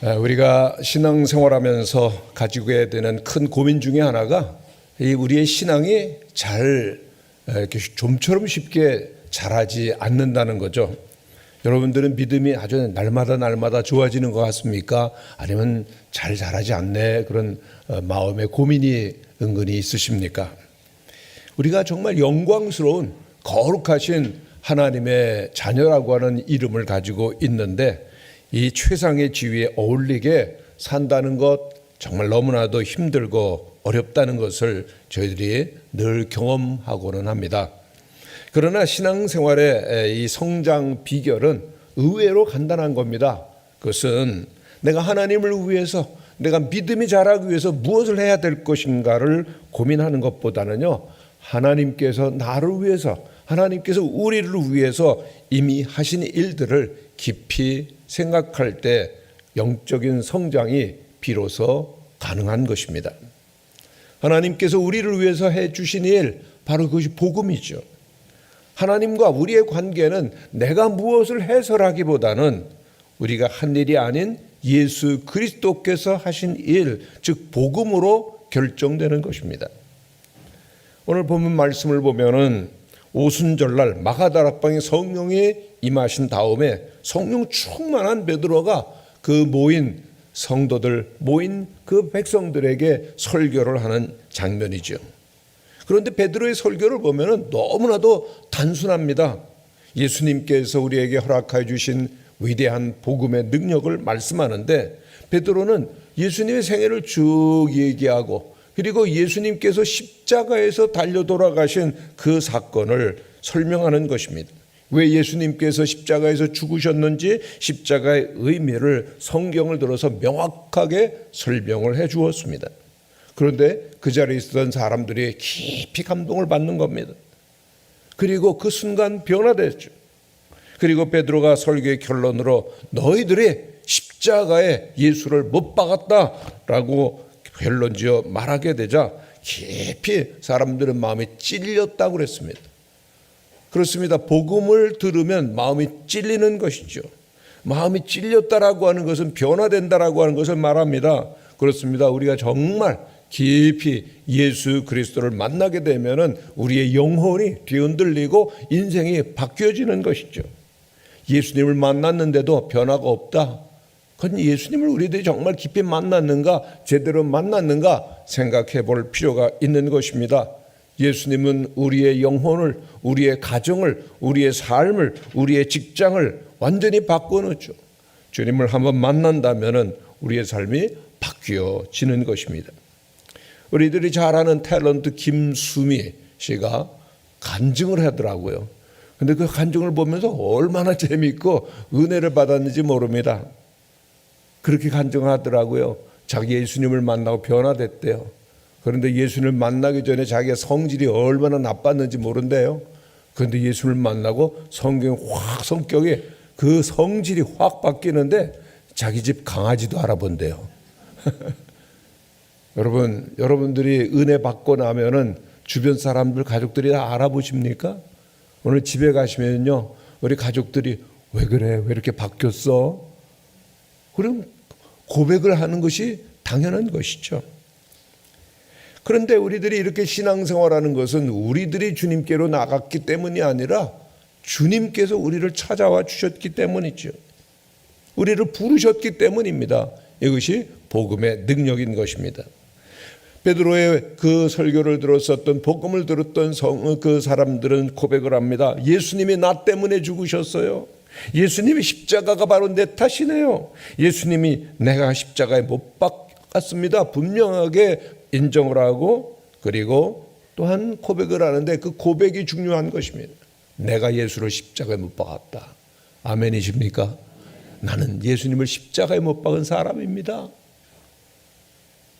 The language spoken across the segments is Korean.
우리가 신앙생활하면서 가지고 해야 되는 큰 고민 중에 하나가 우리의 신앙이 잘 이렇게 좀처럼 쉽게 자라지 않는다는 거죠. 여러분들은 믿음이 아주 날마다 좋아지는 것 같습니까? 아니면 잘 자라지 않네, 그런 마음의 고민이 은근히 있으십니까? 우리가 정말 영광스러운 거룩하신 하나님의 자녀라고 하는 이름을 가지고 있는데, 이 최상의 지위에 어울리게 산다는 것 정말 너무나도 힘들고 어렵다는 것을 저희들이 늘 경험하고는 합니다. 그러나 신앙생활의 이 성장 비결은 의외로 간단한 겁니다. 그것은 내가 하나님을 위해서, 내가 믿음이 자라기 위해서 무엇을 해야 될 것인가를 고민하는 것보다는요, 하나님께서 나를 위해서, 하나님께서 우리를 위해서 이미 하신 일들을 깊이 생각할 때 영적인 성장이 비로소 가능한 것입니다. 하나님께서 우리를 위해서 해주신 일, 바로 그것이 복음이죠. 하나님과 우리의 관계는 내가 무엇을 해서라기보다는 우리가 한 일이 아닌 예수 그리스도께서 하신 일, 즉 복음으로 결정되는 것입니다. 오늘 본문 말씀을 보면은 오순절날 마가다락방에 성령이 임하신 다음에 성령 충만한 베드로가 그 모인 성도들, 모인 그 백성들에게 설교를 하는 장면이죠. 그런데 베드로의 설교를 보면은 너무나도 단순합니다. 예수님께서 우리에게 허락해 주신 위대한 복음의 능력을 말씀하는데, 베드로는 예수님의 생애를 쭉 얘기하고, 그리고 예수님께서 십자가에서 달려 돌아가신 그 사건을 설명하는 것입니다. 왜 예수님께서 십자가에서 죽으셨는지 십자가의 의미를 성경을 들어서 명확하게 설명을 해 주었습니다. 그런데 그 자리에 있었던 사람들이 깊이 감동을 받는 겁니다. 그리고 그 순간 변화됐죠. 그리고 베드로가 설교의 결론으로 너희들이 십자가에 예수를 못 박았다라고 결론지어 말하게 되자 깊이 사람들은 마음이 찔렸다고 그랬습니다. 그렇습니다. 복음을 들으면 마음이 찔리는 것이죠. 마음이 찔렸다라고 하는 것은 변화된다라고 하는 것을 말합니다. 그렇습니다. 우리가 정말 깊이 예수 그리스도를 만나게 되면은 우리의 영혼이 뒤흔들리고 인생이 바뀌어지는 것이죠. 예수님을 만났는데도 변화가 없다. 그건 예수님을 우리들이 정말 깊이 만났는가, 제대로 만났는가 생각해 볼 필요가 있는 것입니다. 예수님은 우리의 영혼을, 우리의 가정을, 우리의 삶을, 우리의 직장을 완전히 바꿔놓죠. 주님을 한번 만난다면은 우리의 삶이 바뀌어지는 것입니다. 우리들이 잘 아는 탤런트 김수미 씨가 간증을 하더라고요. 근데 그 간증을 보면서 얼마나 재미있고 은혜를 받았는지 모릅니다. 그렇게 간증하더라고요. 자기 예수님을 만나고 변화됐대요. 그런데 예수님을 만나기 전에 자기의 성질이 얼마나 나빴는지 모른대요. 그런데 예수님을 만나고 성격이 그 성질이 확 바뀌는데 자기 집 강아지도 알아본대요. 여러분들이 은혜 받고 나면은 주변 사람들, 가족들이 다 알아보십니까? 오늘 집에 가시면요, 우리 가족들이 왜 그래? 왜 이렇게 바뀌었어? 그럼 고백을 하는 것이 당연한 것이죠. 그런데 우리들이 이렇게 신앙생활하는 것은 우리들이 주님께로 나갔기 때문이 아니라 주님께서 우리를 찾아와 주셨기 때문이죠. 우리를 부르셨기 때문입니다. 이것이 복음의 능력인 것입니다. 베드로의 그 설교를 들었었던, 복음을 들었던 그 사람들은 고백을 합니다. 예수님이 나 때문에 죽으셨어요. 예수님이 십자가가 바로 내 탓이네요. 예수님이 내가 십자가에 못 박았습니다. 분명하게 인정을 하고, 그리고 또한 고백을 하는데 그 고백이 중요한 것입니다. 내가 예수를 십자가에 못 박았다. 아멘이십니까? 나는 예수님을 십자가에 못 박은 사람입니다.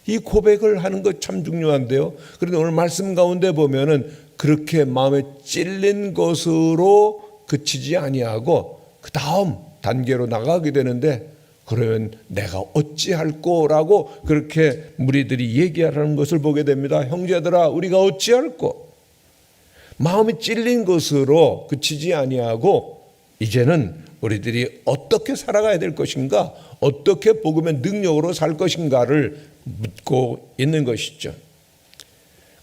이 고백을 하는 것 참 중요한데요. 그런데 오늘 말씀 가운데 보면은 그렇게 마음에 찔린 것으로 그치지 아니하고 그 다음 단계로 나가게 되는데, 그러면 내가 어찌할꼬라고 그렇게 무리들이 얘기하는 것을 보게 됩니다. 형제들아, 우리가 어찌할꼬? 마음이 찔린 것으로 그치지 아니하고 이제는 우리들이 어떻게 살아가야 될 것인가, 어떻게 복음의 능력으로 살 것인가를 묻고 있는 것이죠.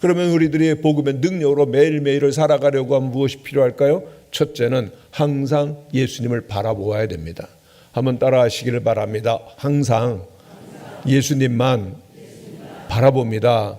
그러면 우리들이 복음의 능력으로 매일매일을 살아가려고 하면 무엇이 필요할까요? 첫째는 항상 예수님을 바라보아야 됩니다. 한번 따라하시기를 바랍니다. 항상 예수님만 바라봅니다.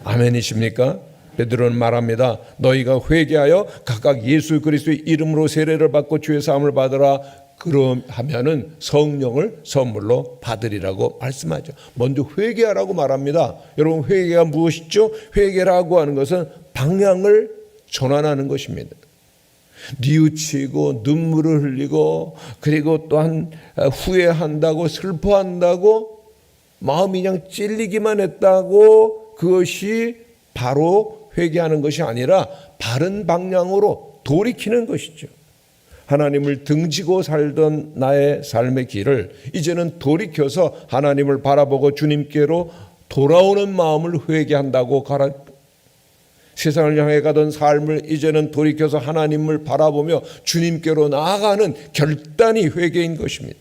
아멘이십니까? 베드로는 말합니다. 너희가 회개하여 각각 예수 그리스도의 이름으로 세례를 받고 주의 사함을 받으라. 그러하면은 성령을 선물로 받으리라고 말씀하죠. 먼저 회개하라고 말합니다. 여러분, 회개가 무엇이죠? 회개라고 하는 것은 방향을 전환하는 것입니다. 뉘우치고 눈물을 흘리고 그리고 또한 후회한다고 슬퍼한다고 마음이 그냥 찔리기만 했다고 그것이 바로 회개하는 것이 아니라 바른 방향으로 돌이키는 것이죠. 하나님을 등지고 살던 나의 삶의 길을 이제는 돌이켜서 하나님을 바라보고 주님께로 돌아오는 마음을 회개한다고 가라. 세상을 향해 가던 삶을 이제는 돌이켜서 하나님을 바라보며 주님께로 나아가는 결단이 회개인 것입니다.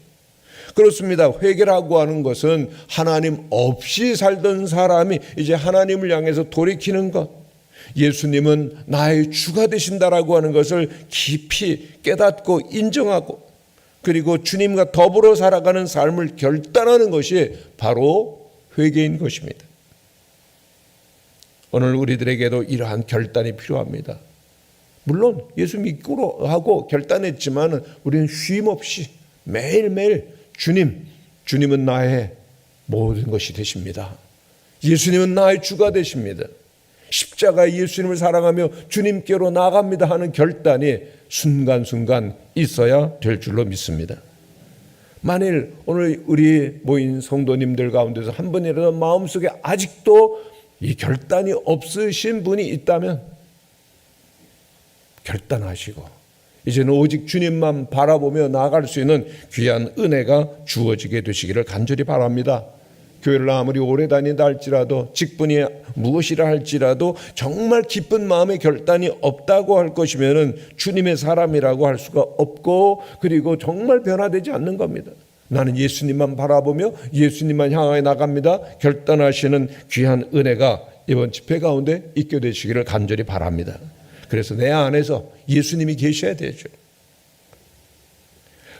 그렇습니다. 회개라고 하는 것은 하나님 없이 살던 사람이 이제 하나님을 향해서 돌이키는 것, 예수님은 나의 주가 되신다라고 하는 것을 깊이 깨닫고 인정하고 그리고 주님과 더불어 살아가는 삶을 결단하는 것이 바로 회개인 것입니다. 오늘 우리들에게도 이러한 결단이 필요합니다. 물론 예수 믿기로 하고 결단했지만 우리는 쉼 없이 매일매일 주님은 나의 모든 것이 되십니다. 예수님은 나의 주가 되십니다. 십자가의 예수님을 사랑하며 주님께로 나갑니다 하는 결단이 순간순간 있어야 될 줄로 믿습니다. 만일 오늘 우리 모인 성도님들 가운데서 한 번이라도 마음속에 아직도 이 결단이 없으신 분이 있다면 결단하시고 이제는 오직 주님만 바라보며 나아갈 수 있는 귀한 은혜가 주어지게 되시기를 간절히 바랍니다. 교회를 아무리 오래 다닌다 할지라도 직분이 무엇이라 할지라도 정말 기쁜 마음의 결단이 없다고 할 것이면 주님의 사람이라고 할 수가 없고 그리고 정말 변화되지 않는 겁니다. 나는 예수님만 바라보며 예수님만 향하여 나갑니다. 결단하시는 귀한 은혜가 이번 집회 가운데 있게 되시기를 간절히 바랍니다. 그래서 내 안에서 예수님이 계셔야 되죠.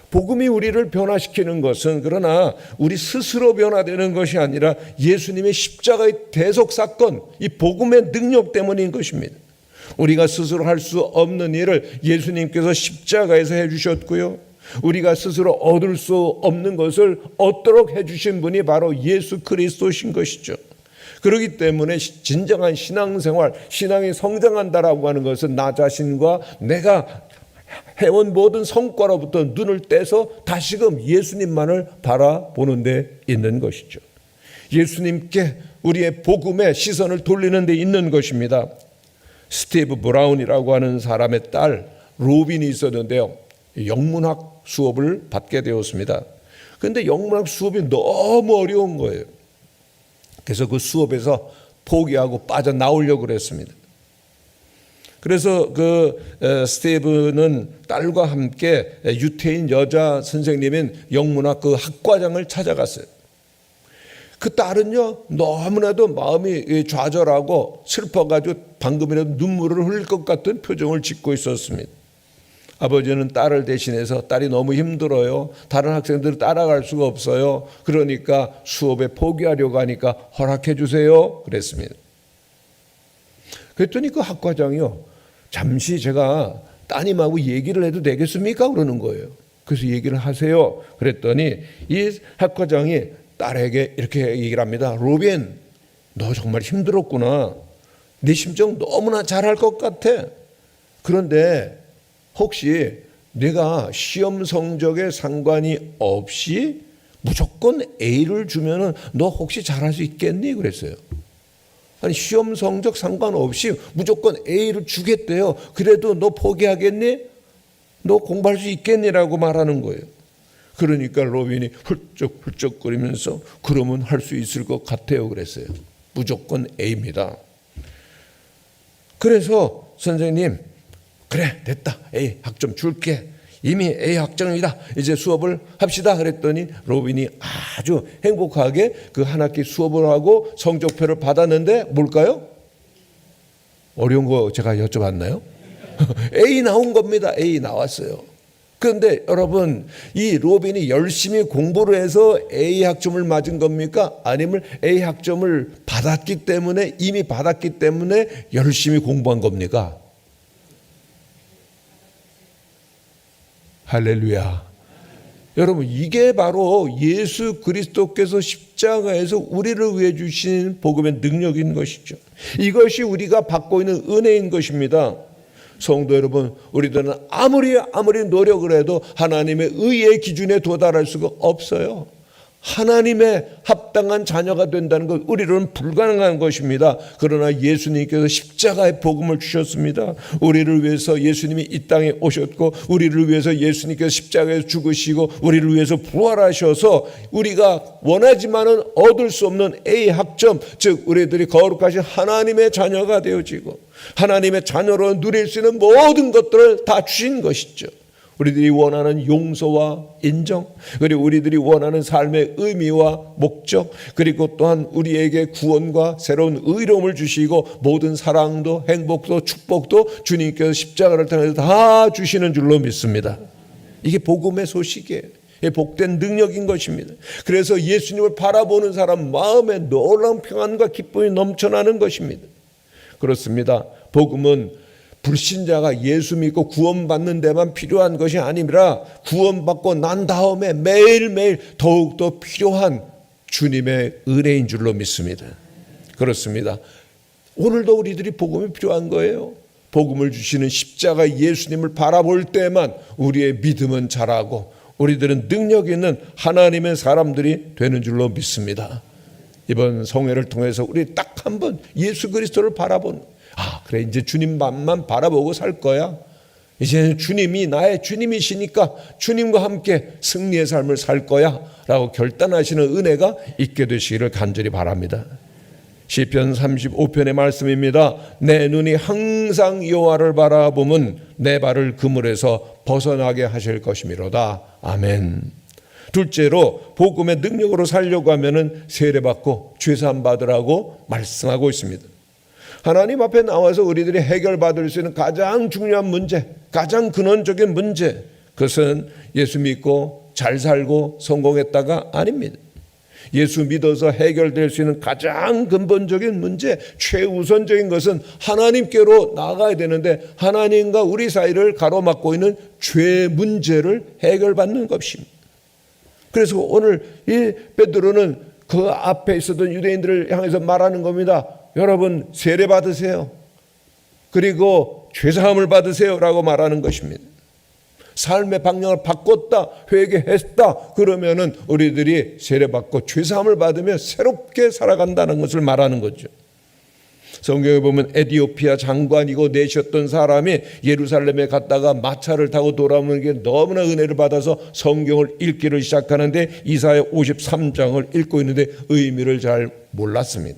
복음이 우리를 변화시키는 것은 그러나 우리 스스로 변화되는 것이 아니라 예수님의 십자가의 대속 사건, 이 복음의 능력 때문인 것입니다. 우리가 스스로 할 수 없는 일을 예수님께서 십자가에서 해주셨고요. 우리가 스스로 얻을 수 없는 것을 얻도록 해주신 분이 바로 예수 그리스도신 것이죠. 그렇기 때문에 진정한 신앙생활, 신앙이 성장한다라고 하는 것은 나 자신과 내가 해온 모든 성과로부터 눈을 떼서 다시금 예수님만을 바라보는 데 있는 것이죠. 예수님께 우리의 복음의 시선을 돌리는 데 있는 것입니다. 스티브 브라운이라고 하는 사람의 딸 로빈이 있었는데요. 영문학 수업을 받게 되었습니다. 그런데 영문학 수업이 너무 어려운 거예요. 그래서 그 수업에서 포기하고 빠져나오려고 그랬습니다. 그래서 그 스티브는 딸과 함께 유태인 여자 선생님인 영문학 그 학과장을 찾아갔어요. 그 딸은요 너무나도 마음이 좌절하고 슬퍼가지고 방금이라도 눈물을 흘릴 것 같은 표정을 짓고 있었습니다. 아버지는 딸을 대신해서 딸이 너무 힘들어요. 다른 학생들을 따라갈 수가 없어요. 그러니까 수업에 포기하려고 하니까 허락해 주세요. 그랬습니다. 그랬더니 그 학과장이요. 잠시 제가 따님하고 얘기를 해도 되겠습니까? 그러는 거예요. 그래서 얘기를 하세요. 그랬더니 이 학과장이 딸에게 이렇게 얘기를 합니다. 로빈, 너 정말 힘들었구나. 네 심정 너무나 잘할 것 같아. 그런데 혹시 내가 시험 성적에 상관이 없이 무조건 A를 주면은 너 혹시 잘할 수 있겠니? 그랬어요. 아니 시험 성적 상관없이 무조건 A를 주겠대요. 그래도 너 포기하겠니? 너 공부할 수 있겠니라고 말하는 거예요. 그러니까 로빈이 훌쩍훌쩍거리면서 그러면 할 수 있을 것 같아요. 그랬어요. 무조건 A입니다. 그래서 선생님 그래 됐다. A 학점 줄게. 이미 A 학점이다. 이제 수업을 합시다. 그랬더니 로빈이 아주 행복하게 그 한 학기 수업을 하고 성적표를 받았는데 뭘까요? 어려운 거 제가 여쭤봤나요? A 나온 겁니다. A 나왔어요. 그런데 여러분, 이 로빈이 열심히 공부를 해서 A 학점을 맞은 겁니까? 아니면 A 학점을 받았기 때문에, 이미 받았기 때문에 열심히 공부한 겁니까? 할렐루야. 여러분, 이게 바로 예수 그리스도께서 십자가에서 우리를 위해 주신 복음의 능력인 것이죠. 이것이 우리가 받고 있는 은혜인 것입니다. 성도 여러분, 우리들은 아무리 노력을 해도 하나님의 의의 기준에 도달할 수가 없어요. 하나님의 합당한 자녀가 된다는 것, 우리로는 불가능한 것입니다. 그러나 예수님께서 십자가의 복음을 주셨습니다. 우리를 위해서 예수님이 이 땅에 오셨고, 우리를 위해서 예수님께서 십자가에서 죽으시고, 우리를 위해서 부활하셔서 우리가 원하지만은 얻을 수 없는 A 학점, 즉 우리들이 거룩하신 하나님의 자녀가 되어지고 하나님의 자녀로 누릴 수 있는 모든 것들을 다 주신 것이죠. 우리들이 원하는 용서와 인정, 그리고 우리들이 원하는 삶의 의미와 목적, 그리고 또한 우리에게 구원과 새로운 의로움을 주시고 모든 사랑도 행복도 축복도 주님께서 십자가를 통해서 다 주시는 줄로 믿습니다. 이게 복음의 소식이에요. 이게 복된 능력인 것입니다. 그래서 예수님을 바라보는 사람 마음에 놀라운 평안과 기쁨이 넘쳐나는 것입니다. 그렇습니다. 복음은 불신자가 예수 믿고 구원받는 데만 필요한 것이 아니라 구원받고 난 다음에 매일매일 더욱더 필요한 주님의 은혜인 줄로 믿습니다. 그렇습니다. 오늘도 우리들이 복음이 필요한 거예요. 복음을 주시는 십자가 예수님을 바라볼 때만 우리의 믿음은 자라고 우리들은 능력 있는 하나님의 사람들이 되는 줄로 믿습니다. 이번 성회를 통해서 우리 딱 한 번 예수 그리스도를 바라본, 그래, 이제 주님만 바라보고 살 거야. 이제는 주님이 나의 주님이시니까 주님과 함께 승리의 삶을 살 거야 라고 결단하시는 은혜가 있게 되시기를 간절히 바랍니다. 시편 35편의 말씀입니다. 내 눈이 항상 여호와를 바라보면 내 발을 그물에서 벗어나게 하실 것이미로다. 아멘. 둘째로, 복음의 능력으로 살려고 하면은 세례받고 죄사함 받으라고 말씀하고 있습니다. 하나님 앞에 나와서 우리들이 해결받을 수 있는 가장 중요한 문제, 가장 근원적인 문제, 그것은 예수 믿고 잘 살고 성공했다가 아닙니다. 예수 믿어서 해결될 수 있는 가장 근본적인 문제, 최우선적인 것은 하나님께로 나아가야 되는데 하나님과 우리 사이를 가로막고 있는 죄 문제를 해결받는 것입니다. 그래서 오늘 이 베드로는 그 앞에 있었던 유대인들을 향해서 말하는 겁니다. 여러분, 세례 받으세요. 그리고 죄사함을 받으세요 라고 말하는 것입니다. 삶의 방향을 바꿨다, 회개했다, 그러면은 우리들이 세례 받고 죄사함을 받으며 새롭게 살아간다는 것을 말하는 거죠. 성경에 보면 에디오피아 장관이고 내셨던 사람이 예루살렘에 갔다가 마차를 타고 돌아오는 게 너무나 은혜를 받아서 성경을 읽기를 시작하는데 이사야 53장을 읽고 있는데 의미를 잘 몰랐습니다.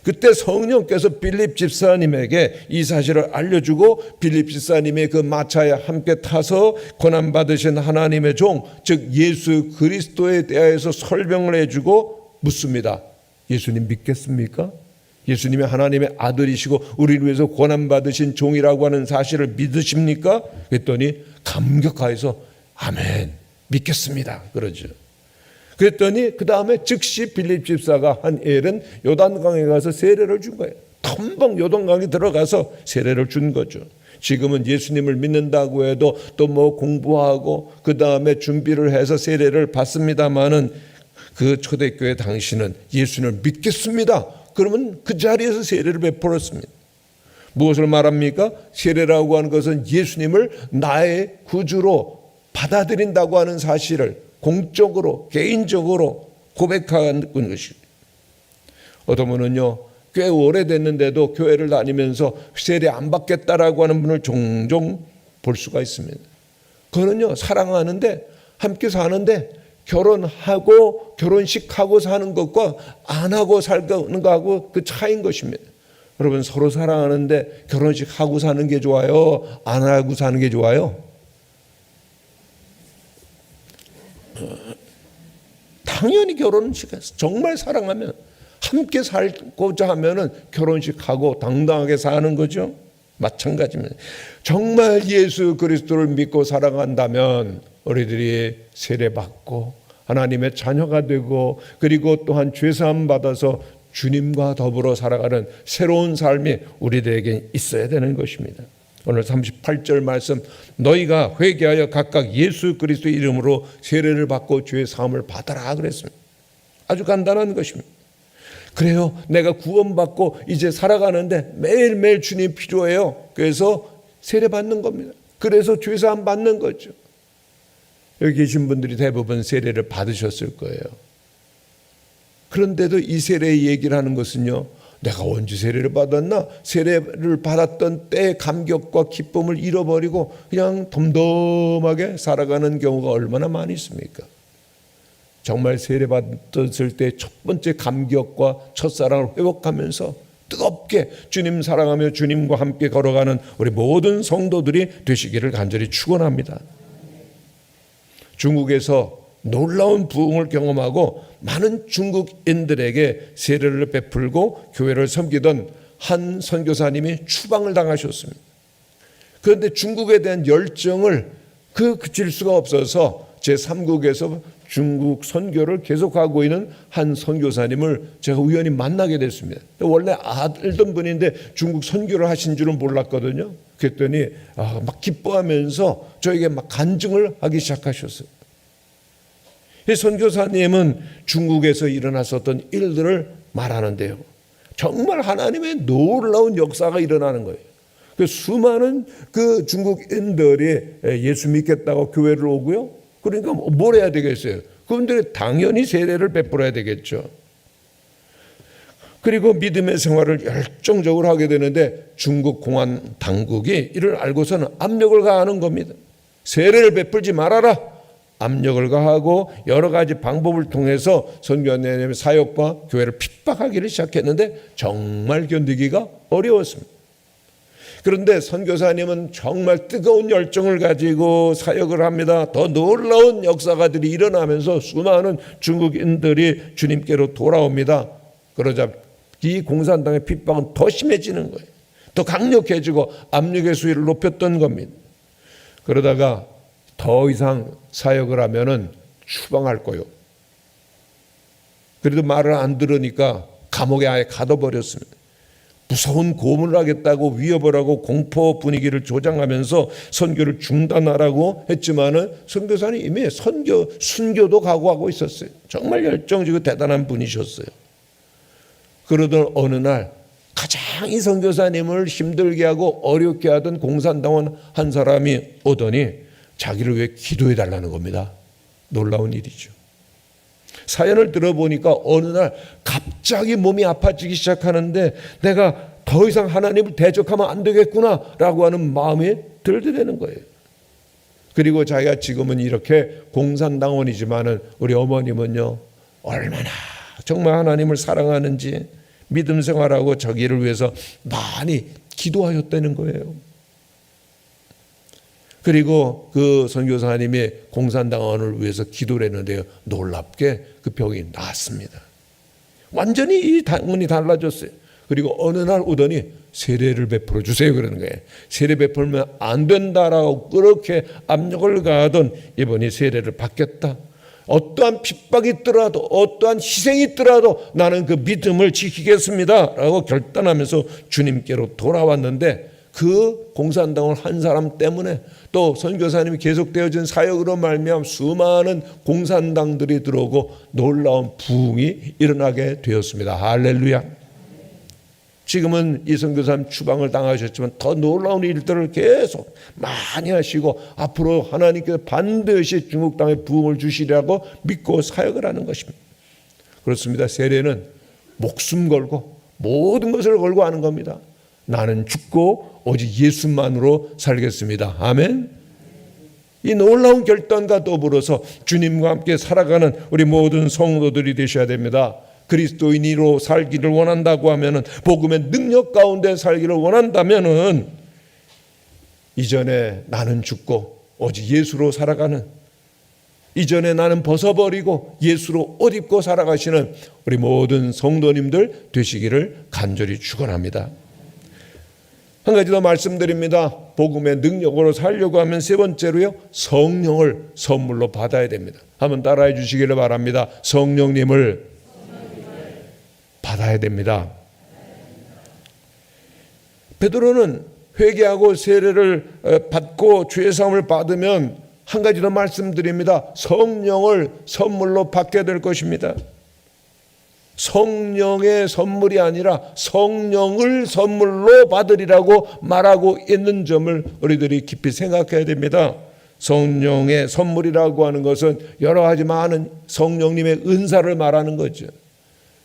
그때 성령께서 빌립 집사님에게 이 사실을 알려주고 빌립 집사님의 그 마차에 함께 타서 고난받으신 하나님의 종, 즉 예수 그리스도에 대하여서 설명을 해주고 묻습니다. 예수님 믿겠습니까? 예수님이 하나님의 아들이시고 우리를 위해서 고난받으신 종이라고 하는 사실을 믿으십니까? 그랬더니 감격하여서 아멘, 믿겠습니다 그러죠. 그랬더니 그 다음에 즉시 빌립 집사가 한 엘은 요단강에 가서 세례를 준 거예요. 텀벙 요단강에 들어가서 세례를 준 거죠. 지금은 예수님을 믿는다고 해도 또 뭐 공부하고 그 다음에 준비를 해서 세례를 받습니다마는 그 초대교회 당시는 예수님을 믿겠습니다. 그러면 그 자리에서 세례를 베풀었습니다. 무엇을 말합니까? 세례라고 하는 것은 예수님을 나의 구주로 받아들인다고 하는 사실을 공적으로 개인적으로 고백하는 것입니다. 어떤 분은요, 꽤 오래됐는데도 교회를 다니면서 세례 안 받겠다라고 하는 분을 종종 볼 수가 있습니다. 그거는요, 사랑하는데 함께 사는데 결혼하고 결혼식하고 사는 것과 안 하고 살는 거하고 그 차이인 것입니다. 여러분, 서로 사랑하는데 결혼식 하고 사는 게 좋아요? 안 하고 사는 게 좋아요? 당연히 결혼식에서 정말 사랑하면 함께 살고자 하면은 결혼식하고 당당하게 사는 거죠. 마찬가지입니다. 정말 예수 그리스도를 믿고 사랑한다면 우리들이 세례받고 하나님의 자녀가 되고 그리고 또한 죄사함 받아서 주님과 더불어 살아가는 새로운 삶이 우리들에게 있어야 되는 것입니다. 오늘 38절 말씀, 너희가 회개하여 각각 예수 그리스도의 이름으로 세례를 받고 죄 사함을 받아라 그랬습니다. 아주 간단한 것입니다. 그래요, 내가 구원받고 이제 살아가는데 매일매일 주님 필요해요. 그래서 세례 받는 겁니다. 그래서 죄 사함 받는 거죠. 여기 계신 분들이 대부분 세례를 받으셨을 거예요. 그런데도 이 세례의 얘기를 하는 것은요, 내가 언제 세례를 받았나? 세례를 받았던 때의 감격과 기쁨을 잃어버리고 그냥 덤덤하게 살아가는 경우가 얼마나 많이 있습니까? 정말 세례 받았을 때 첫 번째 감격과 첫사랑을 회복하면서 뜨겁게 주님 사랑하며 주님과 함께 걸어가는 우리 모든 성도들이 되시기를 간절히 축원합니다. 중국에서 놀라운 부흥을 경험하고 많은 중국인들에게 세례를 베풀고 교회를 섬기던 한 선교사님이 추방을 당하셨습니다. 그런데 중국에 대한 열정을 그칠 수가 없어서 제3국에서 중국 선교를 계속하고 있는 한 선교사님을 제가 우연히 만나게 됐습니다. 원래 알던 분인데 중국 선교를 하신 줄은 몰랐거든요. 그랬더니 막 기뻐하면서 저에게 막 간증을 하기 시작하셨어요. 이 선교사님은 중국에서 일어났었던 일들을 말하는데요, 정말 하나님의 놀라운 역사가 일어나는 거예요. 그 수많은 그 중국인들이 예수 믿겠다고 교회를 오고요. 그러니까 뭘 해야 되겠어요? 그분들이 당연히 세례를 베풀어야 되겠죠. 그리고 믿음의 생활을 열정적으로 하게 되는데 중국 공안 당국이 이를 알고서는 압력을 가하는 겁니다. 세례를 베풀지 말아라. 압력을 가하고 여러 가지 방법을 통해서 선교하는 사역과 교회를 핍박하기를 시작했는데 정말 견디기가 어려웠습니다. 그런데 선교사님은 정말 뜨거운 열정을 가지고 사역을 합니다. 더 놀라운 역사가들이 일어나면서 수많은 중국인들이 주님께로 돌아옵니다. 그러자 이 공산당의 핍박은 더 심해지는 거예요. 더 강력해지고 압력의 수위를 높였던 겁니다. 그러다가 더 이상 사역을 하면은 추방할 거요. 그래도 말을 안 들으니까 감옥에 아예 가둬버렸습니다. 무서운 고문을 하겠다고 위협을 하고 공포 분위기를 조장하면서 선교를 중단하라고 했지만은 선교사는 이미 순교도 각오하고 있었어요. 정말 열정적이고 대단한 분이셨어요. 그러던 어느 날 가장 이 선교사님을 힘들게 하고 어렵게 하던 공산당원 한 사람이 오더니 자기를 위해 기도해 달라는 겁니다. 놀라운 일이죠. 사연을 들어보니까 어느 날 갑자기 몸이 아파지기 시작하는데 내가 더 이상 하나님을 대적하면 안 되겠구나 라고 하는 마음이 들더라는 거예요. 그리고 자기가 지금은 이렇게 공산당원이지만은 우리 어머님은요, 얼마나 정말 하나님을 사랑하는지 믿음 생활하고 자기를 위해서 많이 기도하셨다는 거예요. 그리고 그 선교사님이 공산당원을 위해서 기도를 했는데요, 놀랍게 그 병이 나았습니다. 완전히 이 당원이 달라졌어요. 그리고 어느 날 오더니 세례를 베풀어 주세요 그러는 거예요. 세례 베풀면 안 된다라고 그렇게 압력을 가하던 이분이 세례를 받겠다. 어떠한 핍박이 있더라도 어떠한 희생이 있더라도 나는 그 믿음을 지키겠습니다 라고 결단하면서 주님께로 돌아왔는데, 그 공산당원 한 사람 때문에 또 선교사님이 계속되어진 사역으로 말미암아 수많은 공산당들이 들어오고 놀라운 부흥이 일어나게 되었습니다. 할렐루야. 지금은 이 선교사님 추방을 당하셨지만 더 놀라운 일들을 계속 많이 하시고 앞으로 하나님께서 반드시 중국 땅에 부흥을 주시리라고 믿고 사역을 하는 것입니다. 그렇습니다. 세례는 목숨 걸고 모든 것을 걸고 하는 겁니다. 나는 죽고 오직 예수만으로 살겠습니다. 아멘. 이 놀라운 결단과 더불어서 주님과 함께 살아가는 우리 모든 성도들이 되셔야 됩니다. 그리스도인으로 살기를 원한다고 하면은, 복음의 능력 가운데 살기를 원한다면은, 이전에 나는 죽고 오직 예수로 살아가는 이전에 나는 벗어버리고 예수로 옷 입고 살아가시는 우리 모든 성도님들 되시기를 간절히 축원합니다. 한 가지 더 말씀드립니다. 복음의 능력으로 살려고 하면 세 번째로요, 성령을 선물로 받아야 됩니다. 한번 따라해 주시기를 바랍니다. 성령님을 받아야 됩니다. 베드로는 회개하고 세례를 받고 죄 사함을 받으면 한 가지 더 말씀드립니다. 성령을 선물로 받게 될 것입니다. 성령의 선물이 아니라 성령을 선물로 받으리라고 말하고 있는 점을 우리들이 깊이 생각해야 됩니다. 성령의 선물이라고 하는 것은 여러 가지 많은 성령님의 은사를 말하는 거죠.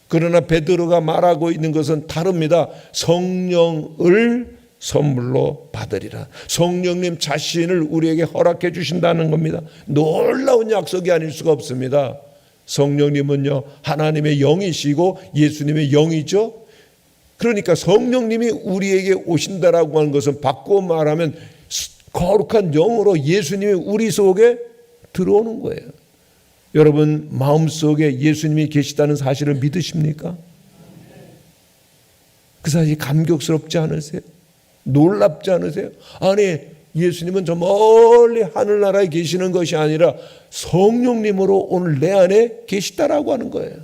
그러나 베드로가 말하고 있는 것은 다릅니다. 성령을 선물로 받으리라. 성령님 자신을 우리에게 허락해 주신다는 겁니다. 놀라운 약속이 아닐 수가 없습니다. 성령님은요, 하나님의 영이시고 예수님의 영이죠. 그러니까 성령님이 우리에게 오신다라고 하는 것은 바꾸어 말하면 거룩한 영으로 예수님이 우리 속에 들어오는 거예요. 여러분 마음속에 예수님이 계시다는 사실을 믿으십니까? 그 사실이 감격스럽지 않으세요? 놀랍지 않으세요? 아니, 예수님은 저 멀리 하늘나라에 계시는 것이 아니라 성령님으로 오늘 내 안에 계시다라고 하는 거예요.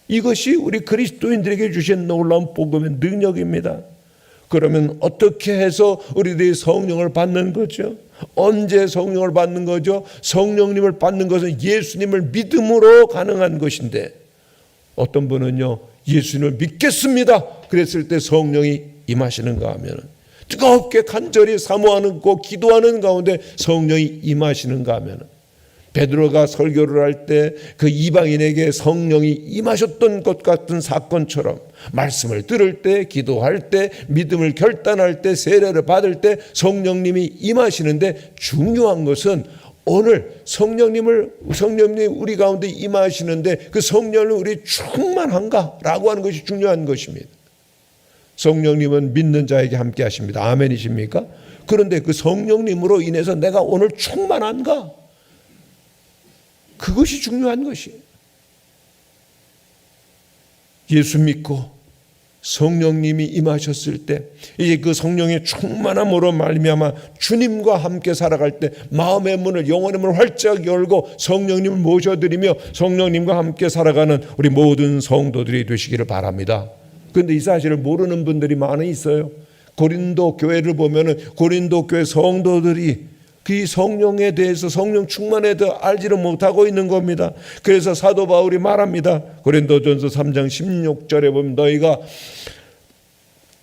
이것이 우리 그리스도인들에게 주신 놀라운 복음의 능력입니다. 그러면 어떻게 해서 우리들이 성령을 받는 거죠? 언제 성령을 받는 거죠? 성령님을 받는 것은 예수님을 믿음으로 가능한 것인데, 어떤 분은요, 예수님을 믿겠습니다 그랬을 때 성령이 임하시는가 하면, 뜨겁게 간절히 사모하는 고 기도하는 가운데 성령이 임하시는가 하면, 베드로가 설교를 할 때 그 이방인에게 성령이 임하셨던 것 같은 사건처럼 말씀을 들을 때, 기도할 때, 믿음을 결단할 때, 세례를 받을 때 성령님이 임하시는데, 중요한 것은 오늘 성령님이 우리 가운데 임하시는데 그 성령을 우리 충만한가라고 하는 것이 중요한 것입니다. 성령님은 믿는 자에게 함께 하십니다. 아멘이십니까? 그런데 그 성령님으로 인해서 내가 오늘 충만한가? 그것이 중요한 것이에요. 예수 믿고 성령님이 임하셨을 때, 이제 그 성령의 충만함으로 말미암아 주님과 함께 살아갈 때 마음의 문을, 영혼의 문을 활짝 열고 성령님을 모셔드리며 성령님과 함께 살아가는 우리 모든 성도들이 되시기를 바랍니다. 그런데 이 사실을 모르는 분들이 많이 있어요. 고린도 교회를 보면은 고린도 교회 성도들이 그 성령에 대해서, 성령 충만에 대해 알지를 못하고 있는 겁니다. 그래서 사도 바울이 말합니다. 고린도전서 3장 16절에 보면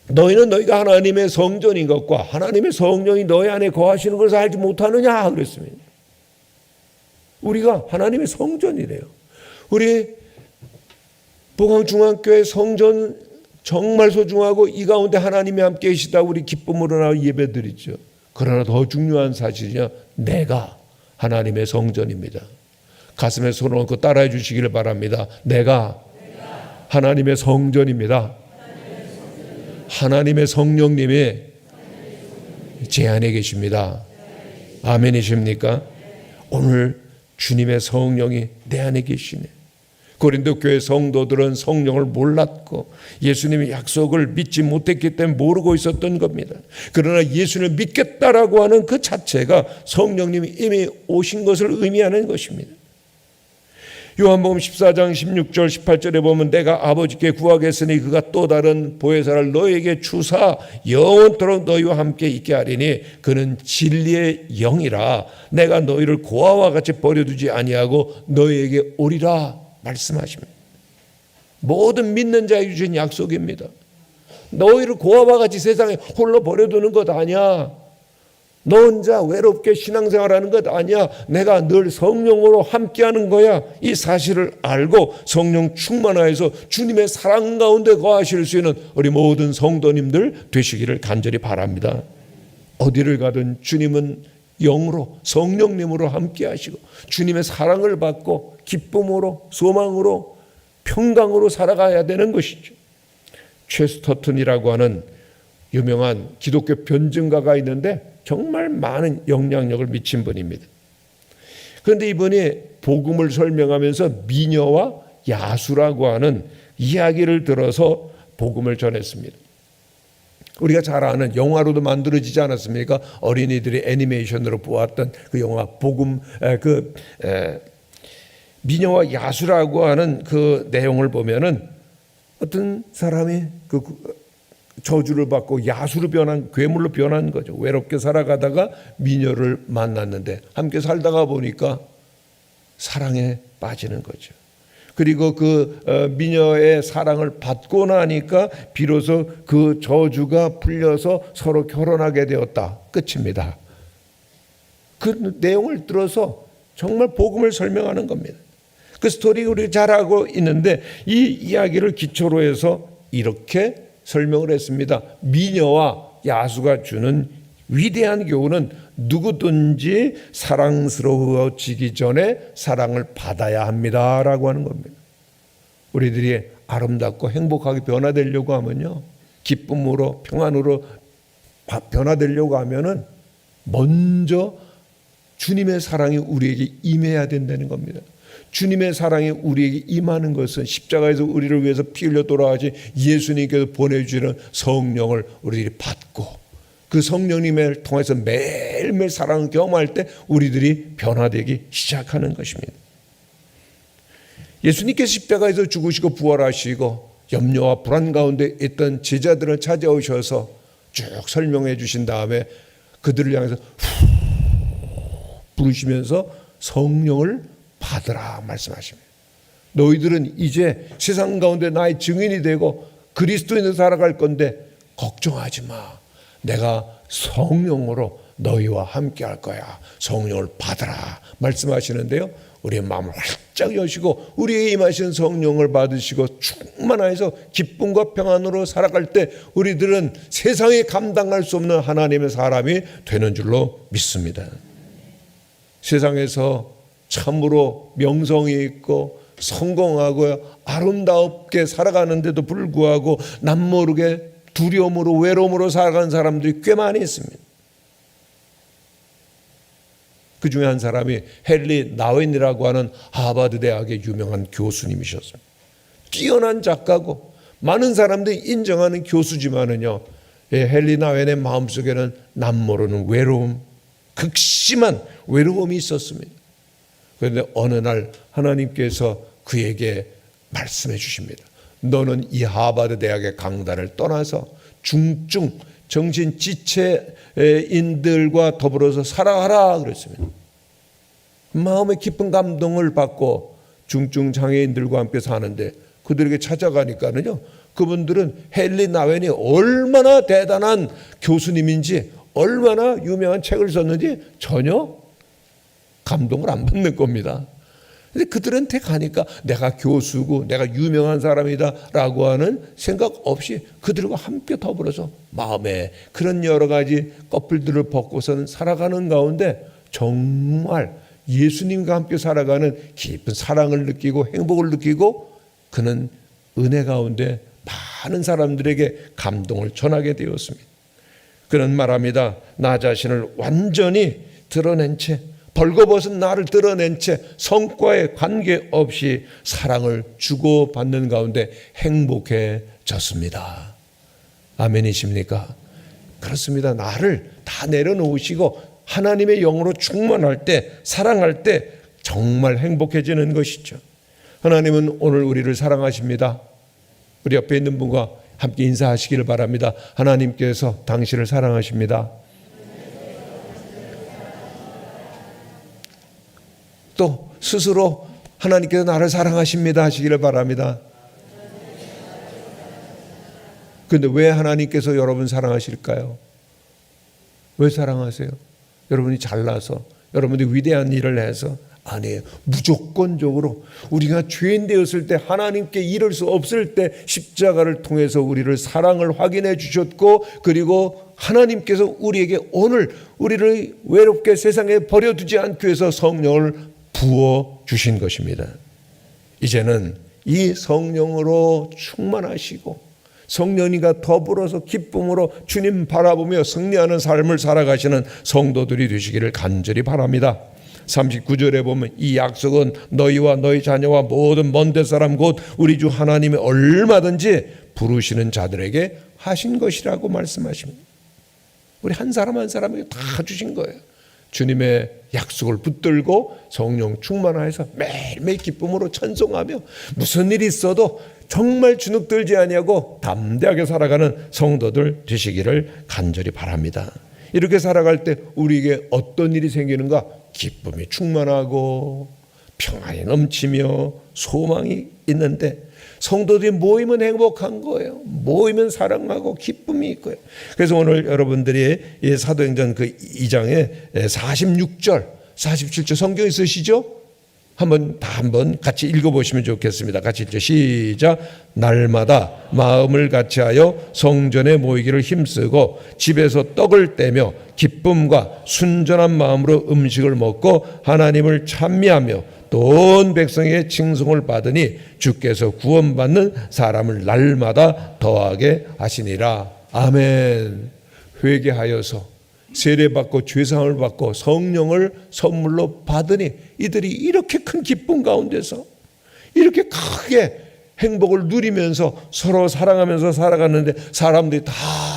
너희는 너희가 하나님의 성전인 것과 하나님의 성령이 너희 안에 거하시는 것을 알지 못하느냐 그랬습니다. 우리가 하나님의 성전이래요. 우리 보강중앙교회 성전 정말 소중하고 이 가운데 하나님이 함께 계시다고 우리 기쁨으로 나와 예배드리죠. 그러나 더 중요한 사실이냐, 내가 하나님의 성전입니다. 가슴에 손을 얹고 따라해 주시기를 바랍니다. 내가 하나님의 성전입니다. 하나님의 성령님이 제 안에 계십니다. 아멘이십니까? 오늘 주님의 성령이 내 안에 계시네. 고린도 교회 성도들은 성령을 몰랐고 예수님의 약속을 믿지 못했기 때문에 모르고 있었던 겁니다. 그러나 예수를 믿겠다라고 하는 그 자체가 성령님이 이미 오신 것을 의미하는 것입니다. 요한복음 14장 16절 18절에 보면 내가 아버지께 구하겠으니 그가 또 다른 보혜사를 너희에게 주사 영원토록 너희와 함께 있게 하리니 그는 진리의 영이라 내가 너희를 고아와 같이 버려두지 아니하고 너희에게 오리라 말씀하십니다. 모든 믿는 자에게 주신 약속입니다. 너희를 고아와 같이 세상에 홀로 버려두는 것 아니야. 너 혼자 외롭게 신앙생활하는 것 아니야. 내가 늘 성령으로 함께하는 거야. 이 사실을 알고 성령 충만하여서 주님의 사랑 가운데 거하실 수 있는 우리 모든 성도님들 되시기를 간절히 바랍니다. 어디를 가든 주님은 영으로 성령님으로 함께하시고 주님의 사랑을 받고 기쁨으로 소망으로 평강으로 살아가야 되는 것이죠. 최스터튼이라고 하는 유명한 기독교 변증가가 있는데 정말 많은 영향력을 미친 분입니다. 그런데 이번에 복음을 설명하면서 미녀와 야수라고 하는 이야기를 들어서 복음을 전했습니다. 우리가 잘 아는 영화로도 만들어지지 않았습니까? 어린이들이 애니메이션으로 보았던 그 영화 복음, 미녀와 야수라고 하는 그 내용을 보면은 어떤 사람이 그 저주를 받고 야수로 변한, 괴물로 변한 거죠. 외롭게 살아가다가 미녀를 만났는데 함께 살다가 보니까 사랑에 빠지는 거죠. 그리고 그 미녀의 사랑을 받고 나니까 비로소 그 저주가 풀려서 서로 결혼하게 되었다. 끝입니다. 그 내용을 들어서 정말 복음을 설명하는 겁니다. 그 스토리 우리 잘 알고 있는데 이 이야기를 기초로 해서 이렇게 설명을 했습니다. 미녀와 야수가 주는 위대한 교훈은 누구든지 사랑스러워지기 전에 사랑을 받아야 합니다라고 하는 겁니다. 우리들이 아름답고 행복하게 변화되려고 하면요, 기쁨으로 평안으로 변화되려고 하면은 먼저 주님의 사랑이 우리에게 임해야 된다는 겁니다. 주님의 사랑이 우리에게 임하는 것은 십자가에서 우리를 위해서 피 흘려 돌아가신 예수님께서 보내주시는 성령을 우리들이 받고 그 성령님을 통해서 매일매일 사랑을 경험할 때 우리들이 변화되기 시작하는 것입니다. 예수님께서 십자가에서 죽으시고 부활하시고 염려와 불안 가운데 있던 제자들을 찾아오셔서 쭉 설명해 주신 다음에 그들을 향해서 부르시면서 성령을 받으라 말씀하십니다. 너희들은 이제 세상 가운데 나의 증인이 되고 그리스도인으로 살아갈 건데 걱정하지 마. 내가 성령으로 너희와 함께 할 거야. 성령을 받으라 말씀하시는데요, 우리의 마음을 활짝 여시고 우리에게 임하신 성령을 받으시고 충만하여서 기쁨과 평안으로 살아갈 때 우리들은 세상에 감당할 수 없는 하나님의 사람이 되는 줄로 믿습니다. 세상에서 참으로 명성이 있고 성공하고 아름답게 살아가는데도 불구하고 남모르게 두려움으로 외로움으로 살아가는 사람들이 꽤 많이 있습니다. 그 중에 한 사람이 헨리 나웬이라고 하는 하버드 대학의 유명한 교수님이셨습니다. 뛰어난 작가고 많은 사람들이 인정하는 교수지만은요, 헨리 나웬의 마음속에는 남모르는 외로움, 극심한 외로움이 있었습니다. 그런데 어느 날 하나님께서 그에게 말씀해 주십니다. 너는 이 하버드 대학의 강단을 떠나서 중증 정신지체인들과 더불어서 살아가라 그랬습니다. 마음의 깊은 감동을 받고 중증 장애인들과 함께 사는데 그들에게 찾아가니까는요, 그분들은 헨리 나웬이 얼마나 대단한 교수님인지 얼마나 유명한 책을 썼는지 전혀 감동을 안 받는 겁니다. 근데 그들한테 가니까 내가 교수고 내가 유명한 사람이다 라고 하는 생각 없이 그들과 함께 더불어서 마음에 그런 여러 가지 꺼풀들을 벗고서는 살아가는 가운데 정말 예수님과 함께 살아가는 깊은 사랑을 느끼고 행복을 느끼고 그는 은혜 가운데 많은 사람들에게 감동을 전하게 되었습니다. 그는 말합니다. 나 자신을 완전히 드러낸 채, 벌거벗은 나를 드러낸 채 성과에 관계없이 사랑을 주고받는 가운데 행복해졌습니다. 아멘이십니까? 그렇습니다. 나를 다 내려놓으시고 하나님의 영으로 충만할 때, 사랑할 때 정말 행복해지는 것이죠. 하나님은 오늘 우리를 사랑하십니다. 우리 옆에 있는 분과 함께 인사하시기를 바랍니다. 하나님께서 당신을 사랑하십니다. 또 스스로 하나님께서 나를 사랑하십니다 하시기를 바랍니다. 그런데 왜 하나님께서 여러분 사랑하실까요? 왜 사랑하세요? 여러분이 잘나서, 여러분이 위대한 일을 해서? 아니에요. 무조건적으로 우리가 죄인 되었을 때, 하나님께 이를 수 없을 때 십자가를 통해서 우리를 사랑을 확인해 주셨고, 그리고 하나님께서 우리에게 오늘 우리를 외롭게 세상에 버려두지 않기 위해서 성령을 부어 주신 것입니다. 이제는 이 성령으로 충만하시고 성령님과 더불어서 기쁨으로 주님 바라보며 승리하는 삶을 살아가시는 성도들이 되시기를 간절히 바랍니다. 39절에 보면 이 약속은 너희와 너희 자녀와 모든 먼데 사람 곧 우리 주 하나님이 얼마든지 부르시는 자들에게 하신 것이라고 말씀하십니다. 우리 한 사람 한 사람에게 다 주신 거예요. 주님의 약속을 붙들고 성령 충만하여서 매일매일 기쁨으로 찬송하며 무슨 일이 있어도 정말 주눅들지 아니하고 담대하게 살아가는 성도들 되시기를 간절히 바랍니다. 이렇게 살아갈 때 우리에게 어떤 일이 생기는가? 기쁨이 충만하고 평안이 넘치며 소망이 있는데, 성도들이 모이면 행복한 거예요. 모이면 사랑하고 기쁨이 있고요. 그래서 오늘 여러분들이 이 사도행전 그 2장에 46절, 47절 성경 있으시죠? 한번 같이 읽어보시면 좋겠습니다. 같이 읽죠. 시작. 날마다 마음을 같이하여 성전에 모이기를 힘쓰고 집에서 떡을 떼며 기쁨과 순전한 마음으로 음식을 먹고 하나님을 찬미하며 또 온 백성의 칭송을 받으니 주께서 구원받는 사람을 날마다 더하게 하시니라. 아멘. 회개하여서 세례받고 죄사함을 받고 성령을 선물로 받으니 이들이 이렇게 큰 기쁨 가운데서 이렇게 크게 행복을 누리면서 서로 사랑하면서 살아가는데 사람들이 다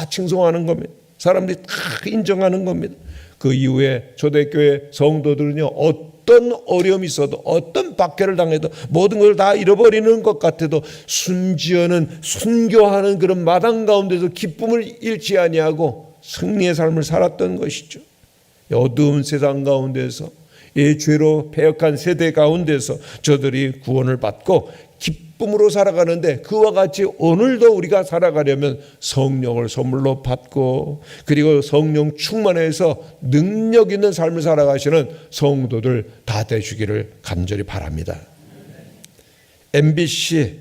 칭송하는 겁니다. 사람들이 다 인정하는 겁니다. 그 이후에 초대교회 성도들은요, 어떤 어려움이 있어도 어떤 박해를 당해도 모든 걸 다 잃어버리는 것 같아도 순지어는 순교하는 그런 마당 가운데서 기쁨을 잃지 아니하고 승리의 삶을 살았던 것이죠. 어두운 세상 가운데서 이 죄로 패역한 세대 가운데서 저들이 구원을 받고 기쁨으로 살아가는데, 그와 같이 오늘도 우리가 살아가려면 성령을 선물로 받고 그리고 성령 충만해서 능력 있는 삶을 살아가시는 성도들 다 되시기를 간절히 바랍니다. MBC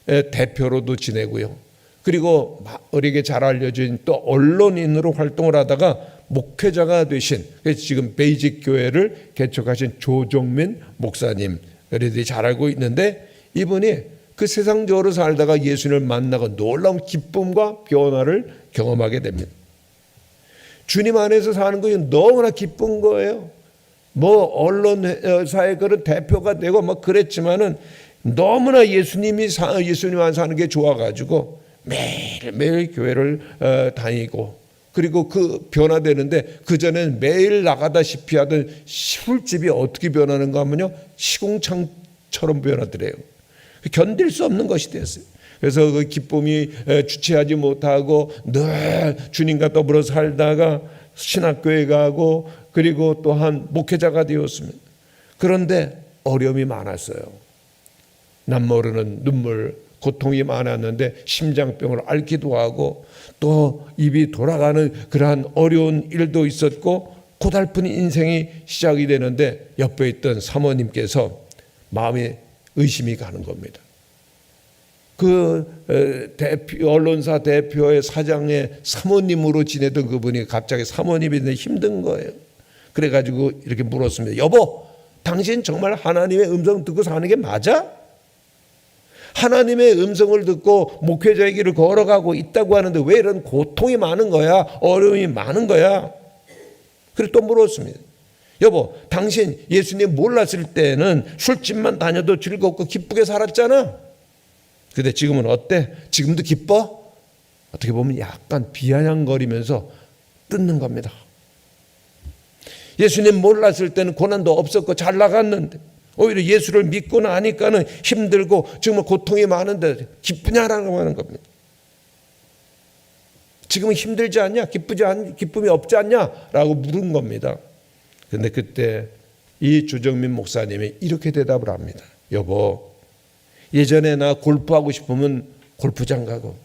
대표로도 지내고요. 그리고 우리에게 잘 알려진 또 언론인으로 활동을 하다가 목회자가 되신, 지금 베이직 교회를 개척하신 조정민 목사님, 우리들이 잘 알고 있는데, 이분이 그 세상적으로 살다가 예수님을 만나고 놀라운 기쁨과 변화를 경험하게 됩니다. 주님 안에서 사는 것이 너무나 기쁜 거예요. 언론사의 그런 대표가 되고 그랬지만은 너무나 예수님 안 사는 게 좋아가지고 매일매일 교회를 다니고, 그리고 그 변화되는데, 그전엔 매일 나가다시피 하던 술집이 어떻게 변하는가 하면요, 시궁창처럼 변하더래요. 견딜 수 없는 것이 됐어요. 그래서 그 기쁨이 주체하지 못하고 늘 주님과 더불어 살다가 신학교에 가고 그리고 또한 목회자가 되었습니다. 그런데 어려움이 많았어요. 남모르는 눈물, 고통이 많았는데 심장병을 앓기도 하고 또 입이 돌아가는 그러한 어려운 일도 있었고 고달픈 인생이 시작이 되는데, 옆에 있던 사모님께서 마음에 의심이 가는 겁니다. 언론사 대표의 사장의 사모님으로 지내던 그분이 갑자기 사모님이 되는데 힘든 거예요. 그래가지고 이렇게 물었습니다. 여보, 당신 정말 하나님의 음성 듣고 사는 게 맞아? 하나님의 음성을 듣고 목회자의 길을 걸어가고 있다고 하는데 왜 이런 고통이 많은 거야? 어려움이 많은 거야? 그리고 또 물었습니다. 여보, 당신 예수님 몰랐을 때는 술집만 다녀도 즐겁고 기쁘게 살았잖아. 근데 지금은 어때? 지금도 기뻐? 어떻게 보면 약간 비아냥거리면서 뜯는 겁니다. 예수님 몰랐을 때는 고난도 없었고 잘 나갔는데 오히려 예수를 믿고 나니까는 힘들고 정말 고통이 많은데 기쁘냐라고 하는 겁니다. 지금은 힘들지 않냐? 기쁨이 없지 않냐? 라고 물은 겁니다. 그런데 그때 이 조정민 목사님이 이렇게 대답을 합니다. 여보, 예전에 나 골프하고 싶으면 골프장 가고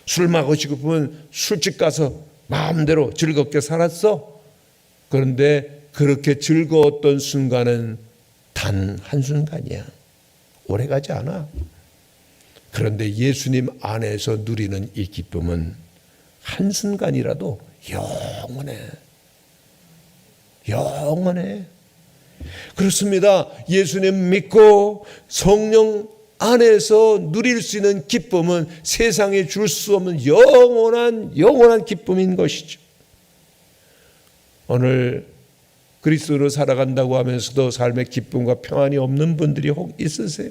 술 마시고 싶으면 술집 가서 마음대로 즐겁게 살았어. 그런데 그렇게 즐거웠던 순간은 단 한순간이야. 오래가지 않아. 그런데 예수님 안에서 누리는 이 기쁨은 한순간이라도 영원해. 영원해. 그렇습니다. 예수님 믿고 성령 안에서 누릴 수 있는 기쁨은 세상에 줄 수 없는 영원한 기쁨인 것이죠. 오늘 그리스도로 살아간다고 하면서도 삶의 기쁨과 평안이 없는 분들이 혹 있으세요?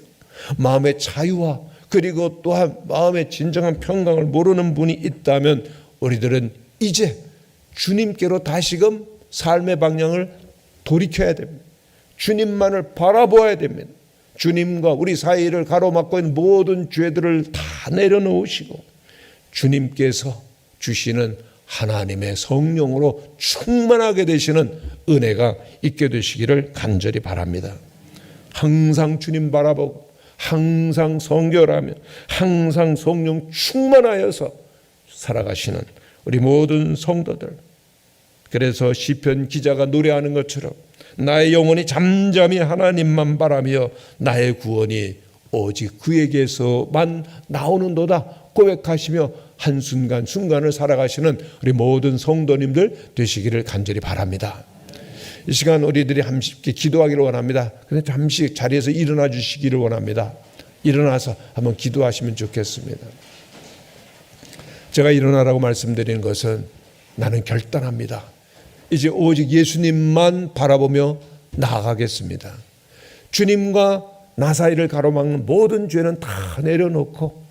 마음의 자유와 그리고 또한 마음의 진정한 평강을 모르는 분이 있다면 우리들은 이제 주님께로 다시금 삶의 방향을 돌이켜야 됩니다. 주님만을 바라보아야 됩니다. 주님과 우리 사이를 가로막고 있는 모든 죄들을 다 내려놓으시고 주님께서 주시는 하나님의 성령으로 충만하게 되시는 은혜가 있게 되시기를 간절히 바랍니다. 항상 주님 바라보고 항상 성결하며 항상 성령 충만하여서 살아가시는 우리 모든 성도들, 그래서 시편 기자가 노래하는 것처럼 나의 영혼이 잠잠히 하나님만 바라며 나의 구원이 오직 그에게서만 나오는도다 고백하시며 한순간 순간을 살아가시는 우리 모든 성도님들 되시기를 간절히 바랍니다. 이 시간 우리들이 함께 기도하기를 원합니다. 근데 잠시 자리에서 일어나 주시기를 원합니다. 일어나서 한번 기도하시면 좋겠습니다. 제가 일어나라고 말씀드리는 것은 나는 결단합니다. 이제 오직 예수님만 바라보며 나아가겠습니다. 주님과 나 사이를 가로막는 모든 죄는 다 내려놓고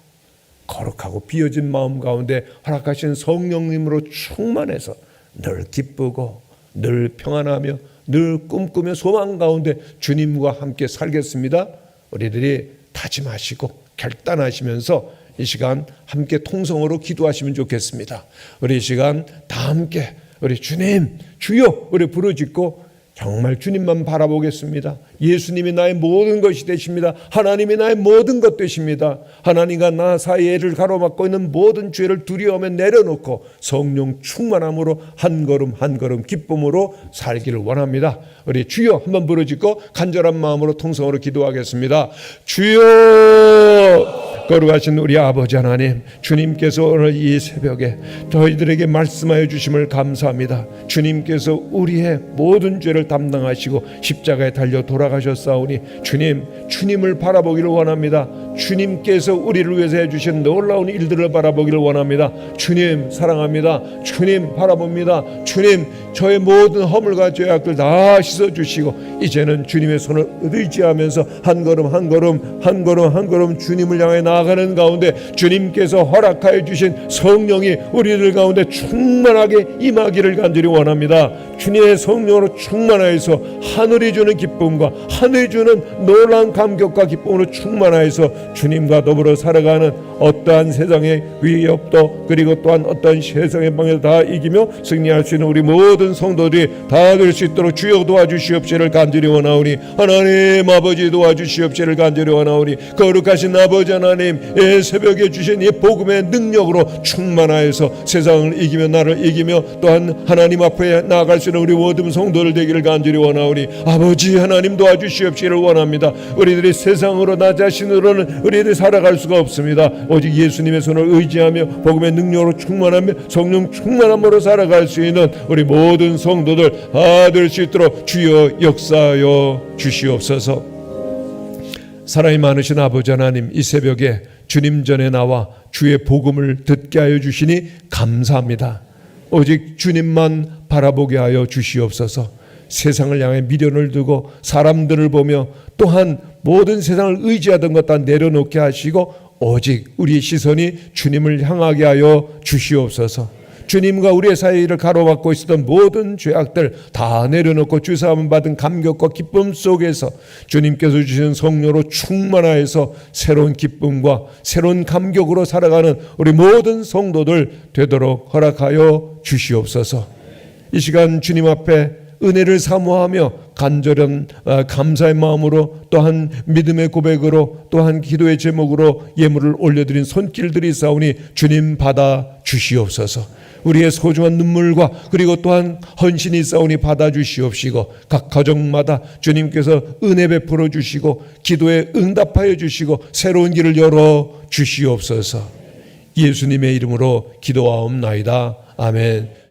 거룩하고 비어진 마음 가운데 허락하신 성령님으로 충만해서 늘 기쁘고 늘 평안하며 늘 꿈꾸며 소망 가운데 주님과 함께 살겠습니다. 우리들이 다짐하시고 결단하시면서 이 시간 함께 통성으로 기도하시면 좋겠습니다. 우리 이 시간 다 함께 우리 주님 주여 우리 부르짖고 정말 주님만 바라보겠습니다. 예수님이 나의 모든 것이 되십니다. 하나님이 나의 모든 것 되십니다. 하나님과 나 사이를 가로막고 있는 모든 죄를 두려워하며 내려놓고 성령 충만함으로 한 걸음 한 걸음 기쁨으로 살기를 원합니다. 우리 주여 한번 부르짖고 간절한 마음으로 통성으로 기도하겠습니다. 주여, 거룩하신 우리 아버지 하나님, 주님께서 오늘 이 새벽에 저희들에게 말씀하여 주심을 감사합니다. 주님께서 우리의 모든 죄를 담당하시고 십자가에 달려 돌아가셨사오니 주님을 바라보기를 원합니다. 주님께서 우리를 위해서 해주신 놀라운 일들을 바라보기를 원합니다. 주님 사랑합니다. 주님 바라봅니다. 주님 저의 모든 허물과 죄악들 다 씻어주시고 이제는 주님의 손을 의지하면서 한 걸음 한 걸음 한 걸음 한 걸음 주님을 향해 나아가는 가운데 주님께서 허락하여 주신 성령이 우리들 가운데 충만하게 임하기를 간절히 원합니다. 주님의 성령으로 충만하여서 하늘이 주는 기쁨과 하늘이 주는 놀라운 감격과 기쁨으로 충만하여서 주님과 더불어 살아가는 어떠한 세상의 위협도 그리고 또한 어떠한 세상의 방해도 다 이기며 승리할 수 있는 우리 모든 성도들이 다 될 수 있도록 주여 도와주시옵시를 간절히 원하오니 하나님 아버지 도와주시옵시를 간절히 원하오니 거룩하신 아버지 하나님 이 새벽에 주신 이 복음의 능력으로 충만하여서 세상을 이기며 나를 이기며 또한 하나님 앞에 나아갈 수 있는 우리 모든 성도들 되기를 간절히 원하오니 아버지 하나님 도와주시옵시를 원합니다. 우리들이 세상으로 나 자신으로는 우리들이 살아갈 수가 없습니다. 오직 예수님의 손을 의지하며 복음의 능력으로 충만하며 성령 충만함으로 살아갈 수 있는 우리 모든 성도들 다 될 수 있도록 주여 역사하여 주시옵소서. 사랑이 많으신 아버지 하나님, 이 새벽에 주님 전에 나와 주의 복음을 듣게 하여 주시니 감사합니다. 오직 주님만 바라보게 하여 주시옵소서. 세상을 향해 미련을 두고 사람들을 보며 또한 모든 세상을 의지하던 것 다 내려놓게 하시고 오직 우리의 시선이 주님을 향하게 하여 주시옵소서. 주님과 우리의 사이를 가로막고 있었던 모든 죄악들 다 내려놓고 주사함 받은 감격과 기쁨 속에서 주님께서 주신 성령으로 충만하여서 새로운 기쁨과 새로운 감격으로 살아가는 우리 모든 성도들 되도록 허락하여 주시옵소서. 이 시간 주님 앞에 은혜를 사모하며 간절한 감사의 마음으로 또한 믿음의 고백으로 또한 기도의 제목으로 예물을 올려드린 손길들이 있사오니 주님 받아 주시옵소서. 우리의 소중한 눈물과 그리고 또한 헌신이 있사오니 받아 주시옵시고 각 가정마다 주님께서 은혜 베풀어 주시고 기도에 응답하여 주시고 새로운 길을 열어 주시옵소서. 예수님의 이름으로 기도하옵나이다. 아멘.